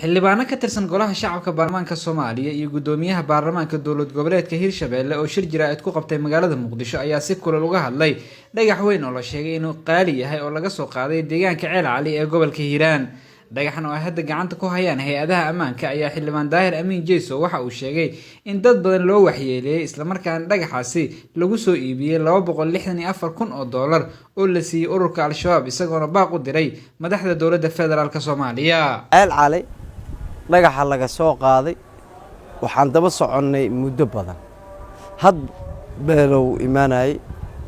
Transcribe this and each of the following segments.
xildhibaano ka tirsan golaha shacabka baarlamaanka Soomaaliya iyo gudoomiyaha baarlamaanka dowlad goboleedka Hirshabelle oo shir jiraa'id ku qabtay magaalada Muqdisho ayaa si kulul uga hadlay dhagax weyn oo la sheegay inuu qaali yahay oo laga soo qaaday deegaanka Ceel Cali ee gobolka Hiiraan. dhagaxan oo ay hadda gacanta ku hayaan hay'adaha ammaanka ayaa xildhibaan Daahir Amiin Jeyso waxa uu sheegay in dad badan loo waxyeelay isla markaana dhagaxaasi lagu soo iibiyay $264,000 oo la siiyay ururka Al-Shabaab isagoona baaq u diray madaxda dowladda federaalka Soomaaliya. Ceel Cali dhagaxa laga soo qaaday waxaan daba soconnay muddo badan had beelow imaanay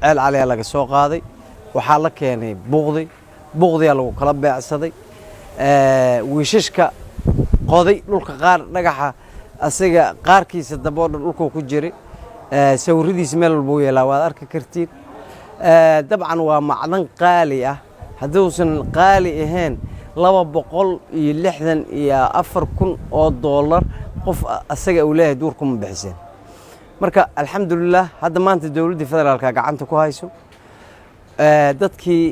Ceel Cali laga soo qaaday waxaa la keenay buuqdi lagu kala beecsaday wiishashka qoday dhulka qaar dhagaxa asaga qaarkiisa dabooda dhulka ku jiray sawiradiis meel walba yeelaa waad arki kartiin dabcan waa macdan qaali ah haduusan qaali ahayn $264,000 qof asaga uu leeyahay duurku ma bixiseen marka alxamdulillah hadda maanta dawladda federaalka gacanta ku hayso dadkii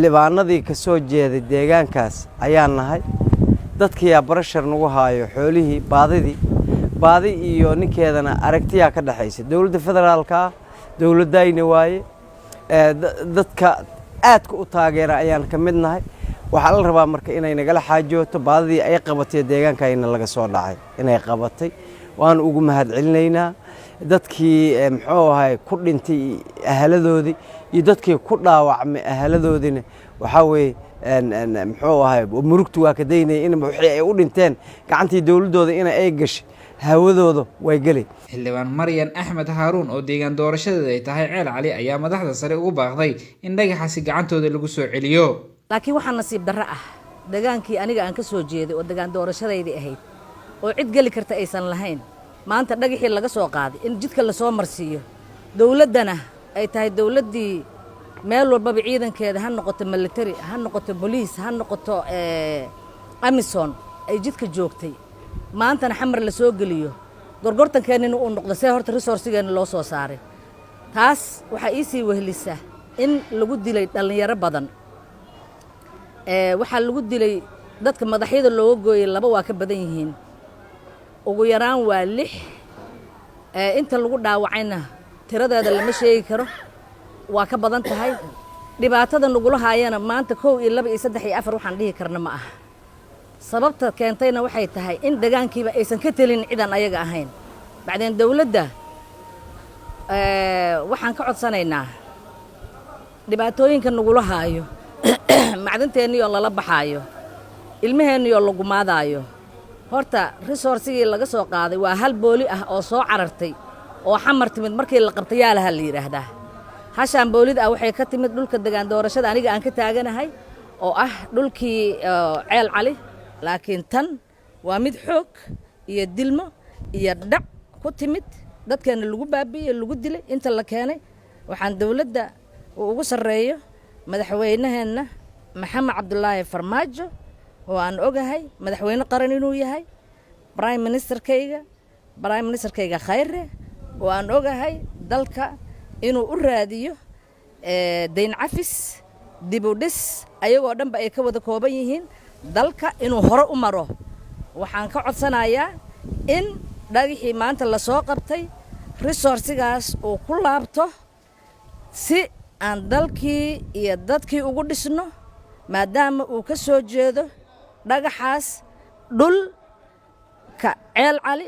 libaanadii ka soo jeeday deegaankaas ayaan nahay dadkii barashar nagu haayo xoolihii baadi iyo ninkeedana aragtiya ka dhaxaysa dawladda federaalka dawladayna waaye dadka aadka u taageera ayaan ka mid nahay waxa la rabaa marka inay nagala xaajooto baadidii ay qabatay deegaankayna laga soo dhacay inay qabatay waan ugu mahad celinaynaa dadkii muxuu ahay ku dhintay ahaladoodii iyo dadkii ku dhaawacmay ahaladoodina waxa weey muxuu ahay murugtu waa ka daynay in wixii ay u dhinteen gacantii dawladooda in ay gashay hawadooda way galay. xildhibaan Maryan Axmed Haruun oo deegaan doorashadeeda ay tahay Ceel Cali ayaa madaxda sare ugu baaqday in dhagaxaasi gacantooda lagu soo celiyo. laakiin waxa nasiib darro ah dagaankii aniga aan ka soo jeeday oo deegaan doorashadeedii ahayd oo cid gali karta aysan lahayn maanta dhagaxii laga soo qaaday in jidka la soo marsiiyo dawladana ay tahay dawladdii meel walba ciidankeeda ha noqoto military ha noqoto police ha noqoto Amazon ay jidka joogtay maantana xamar la soo geliyo gorgortankeena uu noqdo see horta resourcegeena loo soo saaray taas waxa ii sii wehlisa in lagu dilay dhalinyaro badan waxa lagu dilay dadka madaxyada looga gooyay laba waa ka badan yihiin ugu yaraan waa 6 inta lagu dhaawacayna tiradeeda lama sheegi karo waa ka badan tahay dhibaatada nagula haayana maanta 1 iyo 2 iyo 3 iyo 4 waxaan dhihi karna ma aha sababta keentayna waxay tahay in deegaankiiba aysan ka talin ciidan ayaga ahayn bacdeen dawladda waxaan ka codsanaynaa dhibaatooyinka nagula haayo macdanteennii oo lala baxaayo ilmaheennii oo lagu maadaayo horta resourcigii laga soo qaaday waa hal booli ah oo soo carartay oo xamar timid markii la qabtay yaa laha la yiraahdaa hashaan boolida ah waxay ka timid dhulka deegaan doorashada aniga aan ka taaganahay oo ah dhulkii Ceel Cali laakiin tan waa mid xoog iyo dilmo iyo dhac ku timid dadkeena lagu baabi'iyay lagu dilay inta la keenay waxaan dawladda ugu sareeyo madaxweynaheena Maxamed Cabdullaahi Farmaajo oo aan ogahay madaxweyne qaran inuu yahay prime ministerkayga Khayre oo aan ogahay dalka inuu u raadiyo deyn cafis dib u dhis ayagoo dhanba ay ka wada kooban yihiin dalka inuu hore u maro waxaan ka codsanayaa in dhagixii maanta la soo qabtay resourcigaas uu ku laabto si aan dalkii iyo dadkii ugu dhisno maadaama uu ka soo jeedo dhagaxaas dhulka Ceel Cali.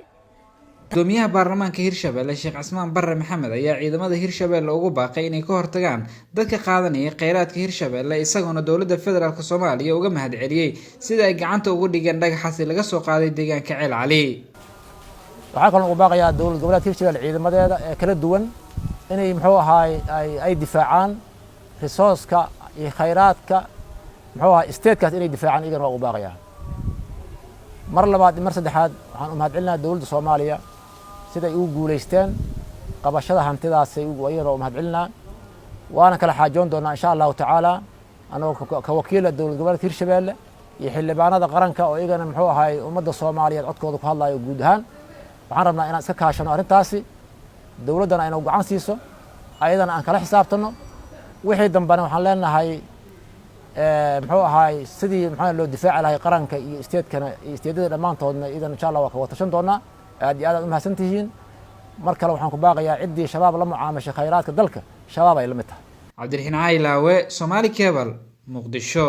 gudoomiyaha baarlamaanka Hirshabelle Sheekh Cismaan Barre Maxamed ayaa ciidamada Hirshabelle ugu baaqay inay ka hortagaan dadka qaadanaya kheyraadka Hirshabelle isagoona dowladda federaalka Soomaaliya uga mahad celiyay sida ay gacanta ugu dhigeen dhagaxaasi laga soo qaaday deegaanka Ceel Cali. waxaan kaloo ugu baaqayaa dowladda goboleedka Hirshabelle ciidamadeeda ee kala duwan inay muxuu ahaay ay difaacaan resource-ka iyo kheyraadka muxuu ahaay state-kaas inay difaacaan iyaga waa ugu baaqayaa mar labaad mar saddexaad waxaan u mahad celinayaa dowladda Soomaaliya siday ugu guuleysteen qabashada hantidaas ay ugu ayagana u mahad celinaa waana kala xaajoon doonaa insha Allah taala anoo ka wakiila dowladda gobolka Hirshabelle iyo xildhibaanada qaranka oo iyagana muxuu ahaay ummadda Soomaaliyeed codkooda ku hadlayo guud ahaan waxaan rabnaa inaan iska kaashano arrintaasi dowladdana aynu gacan siiso ayadana aan kala xisaabtano wixii dambana waxaan leenahay muxuu ahaay sidii maxaa loo difaaci lahay qaranka iyo isteedkana iyo isteedada dhammaantoodna idan insha Allah waa ka wada tashan doonaa aad iyo aad u mahadsantihiin mar kale waxaan ku baaqayaa ciddii shabaab la mucaamashay khayraadka dalka shabaab ay la mid tahay Cabdiraxiin Caylaawe, Somali Cable, Muqdisho.